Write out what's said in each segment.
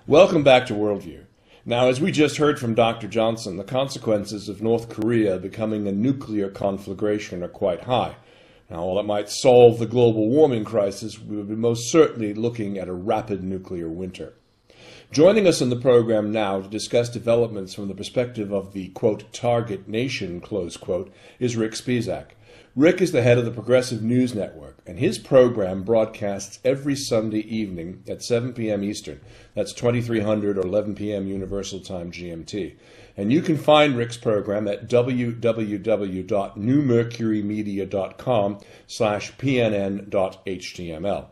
Welcome back to Worldview. Now, as we just heard from Dr. Johnson, the consequences of North Korea becoming a nuclear conflagration are quite high. Now, while it might solve the global warming crisis, we would be most certainly looking at a rapid nuclear winter. Joining us in the program now to discuss developments from the perspective of the, quote, target nation, close quote, is Rick Spisak. Rick is the head of the Progressive News Network, and his program broadcasts every Sunday evening at 7 p.m. Eastern. That's 2300 or 11 p.m. Universal Time GMT. And you can find Rick's program at www.newmercurymedia.com/pnn.html.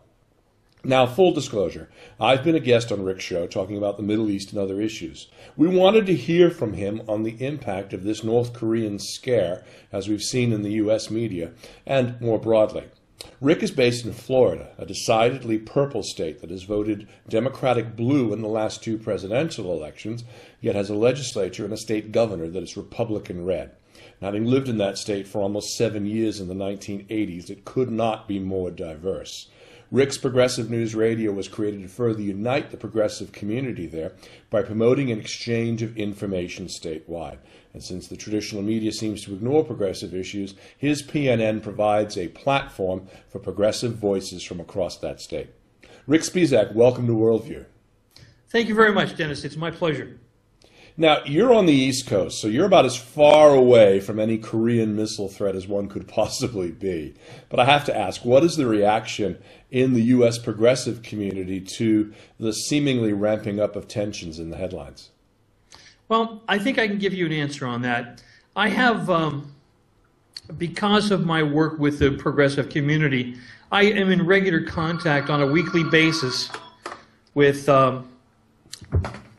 Now, full disclosure, I've been a guest on Rick's show talking about the Middle East and other issues. We wanted to hear from him on the impact of this North Korean scare, as we've seen in the U.S. media, and more broadly. Rick is based in Florida, a decidedly purple state that has voted Democratic blue in the last two presidential elections, yet has a legislature and a state governor that is Republican red. And having lived in that state for almost 7 years in the 1980s, it could not be more diverse. Rick's Progressive News Radio was created to further unite the progressive community there by promoting an exchange of information statewide. And since the traditional media seems to ignore progressive issues, his PNN provides a platform for progressive voices from across that state. Rick Spisak, welcome to Worldview. Thank you very much, Dennis. It's my pleasure. Now, you're on the East Coast, so you're about as far away from any Korean missile threat as one could possibly be. But I have to ask, what is the reaction in the U.S. progressive community to the seemingly ramping up of tensions in the headlines? Well, I think I can give you an answer on that. I have, because of my work with the progressive community, I am in regular contact on a weekly basis with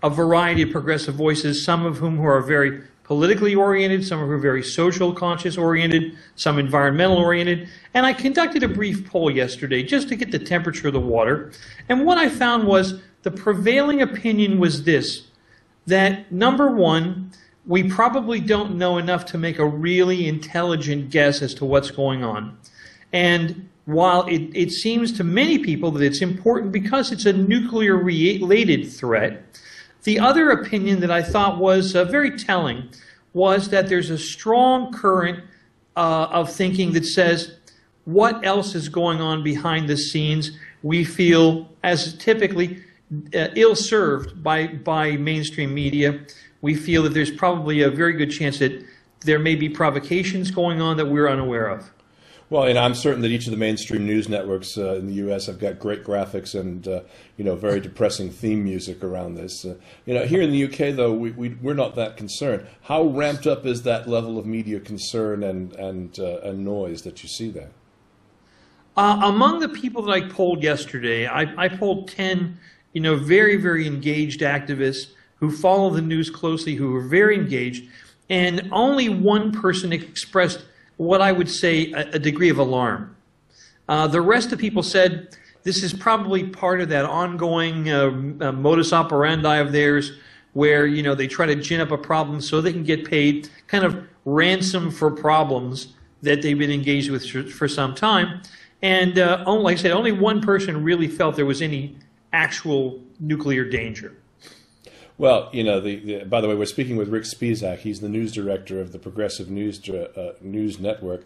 a variety of progressive voices, some of whom who are very politically oriented, some of whom are very social conscious oriented, some environmental oriented. And I conducted a brief poll yesterday just to get the temperature of the water. And what I found was the prevailing opinion was this, that number one, we probably don't know enough to make a really intelligent guess as to what's going on. And while it seems to many people that it's important because it's a nuclear-related threat, the other opinion that I thought was very telling was that there's a strong current of thinking that says, what else is going on behind the scenes? We feel, as typically, ill-served by mainstream media. We feel that there's probably a very good chance that there may be provocations going on that we're unaware of. Well, and I'm certain that each of the mainstream news networks in the U.S. have got great graphics and very depressing theme music around this. Here in the U.K. though, we're not that concerned. How ramped up is that level of media concern and noise that you see there? Among the people that I polled yesterday, I polled 10, very, very engaged activists who follow the news closely, who are very engaged, and only one person expressed what I would say a degree of alarm. The rest of people said this is probably part of that ongoing modus operandi of theirs where, they try to gin up a problem so they can get paid, kind of ransom for problems that they've been engaged with for some time. And like I said, only one person really felt there was any actual nuclear danger. Well, by the way, we're speaking with Rick Spisak. He's the news director of the Progressive News Network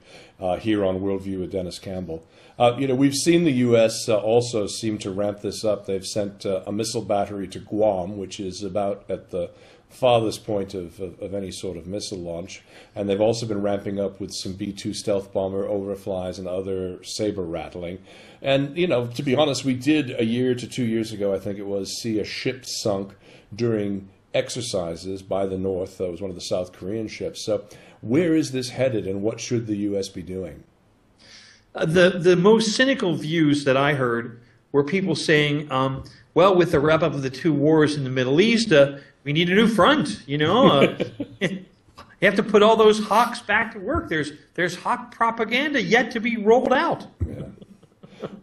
here on Worldview with Denis Campbell. We've seen the U.S. Also seem to ramp this up. They've sent a missile battery to Guam, which is about at the farthest point of any sort of missile launch. And they've also been ramping up with some B-2 stealth bomber overflies and other saber rattling. And, to be honest, we did a year to 2 years ago, I think it was, see a ship sunk during exercises by the North. It was one of the South Korean ships. So where is this headed and what should the U.S. be doing? The most cynical views that I heard were people saying, well, with the wrap-up of the two wars in the Middle East, we need a new front, You have to put all those hawks back to work. There's hawk propaganda yet to be rolled out. Yeah.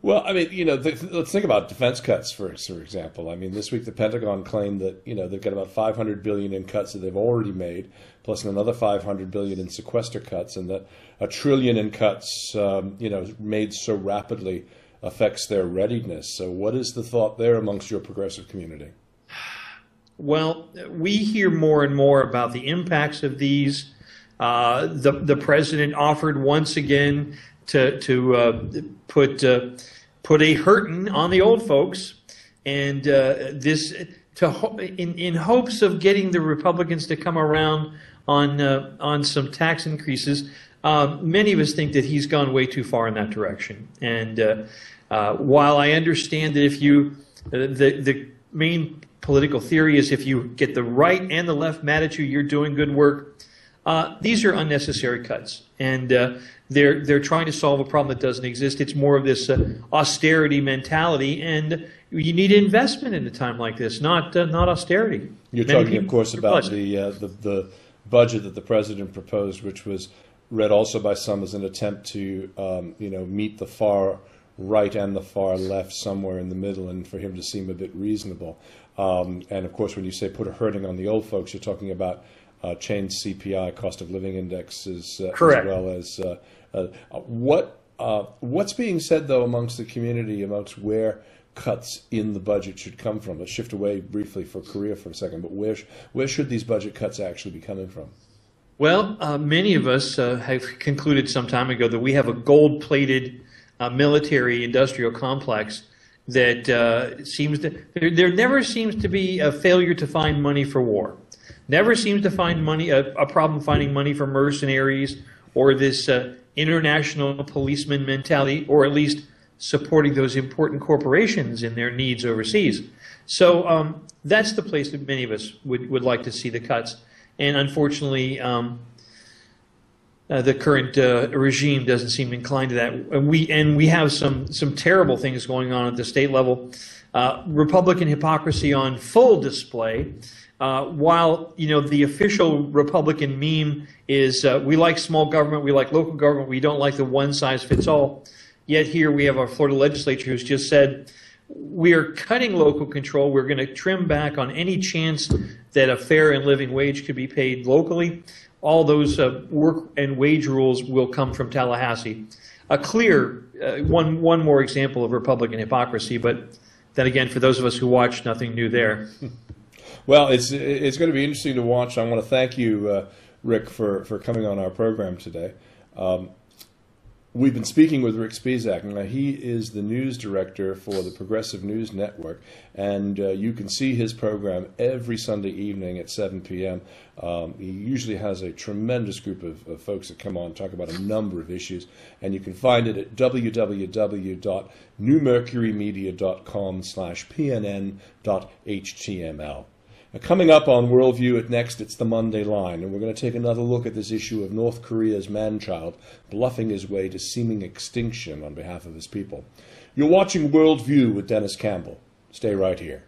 Well, I mean, let's think about defense cuts, for example. I mean, this week the Pentagon claimed that, they've got about $500 billion in cuts that they've already made, plus another $500 billion in sequester cuts, and that $1 trillion in cuts, made so rapidly affects their readiness. So what is the thought there amongst your progressive community? Well, we hear more and more about the impacts of these. The president offered once again to put a hurtin' on the old folks, and in hopes of getting the Republicans to come around on some tax increases. Many of us think that he's gone way too far in that direction. And while I understand that if you the main political theory is if you get the right and the left mad at you, you're doing good work. These are unnecessary cuts, and they're trying to solve a problem that doesn't exist. It's more of this austerity mentality, and you need investment in a time like this, not austerity. You're talking, of course, about the budget that the president proposed, which was read also by some as an attempt to meet the far right and the far left somewhere in the middle, and for him to seem a bit reasonable. And of course, when you say put a hurting on the old folks, you're talking about changed CPI, cost of living indexes, correct, as well as what's being said though amongst the community, amongst where cuts in the budget should come from. Let's shift away briefly for Korea for a second, but where should these budget cuts actually be coming from? Well, many of us have concluded some time ago that we have a gold-plated military industrial complex that there never seems to be a failure to find money for war. Never seems to find a problem finding money for mercenaries or this international policeman mentality, or at least supporting those important corporations in their needs overseas. So that's the place that many of us would like to see the cuts. And unfortunately, the current regime doesn't seem inclined to that. And we have some terrible things going on at the state level. Republican hypocrisy on full display. While the official Republican meme is we like small government, we like local government, we don't like the one-size-fits-all. Yet here we have our Florida legislature who's just said we are cutting local control. We're going to trim back on any chance that a fair and living wage could be paid locally. All those work and wage rules will come from Tallahassee. A clear one more example of Republican hypocrisy, but then again, for those of us who watch, nothing new there. Well, it's going to be interesting to watch. I want to thank you, Rick, for coming on our program today. We've been speaking with Rick Spisak. Now, he is the news director for the Progressive News Network, and you can see his program every Sunday evening at 7 p.m. He usually has a tremendous group of folks that come on and talk about a number of issues, and you can find it at www.newmercurymedia.com/pnn.html. Now, coming up on Worldview at Next, it's the Monday Line, and we're going to take another look at this issue of North Korea's man-child bluffing his way to seeming extinction on behalf of his people. You're watching Worldview with Denis Campbell. Stay right here.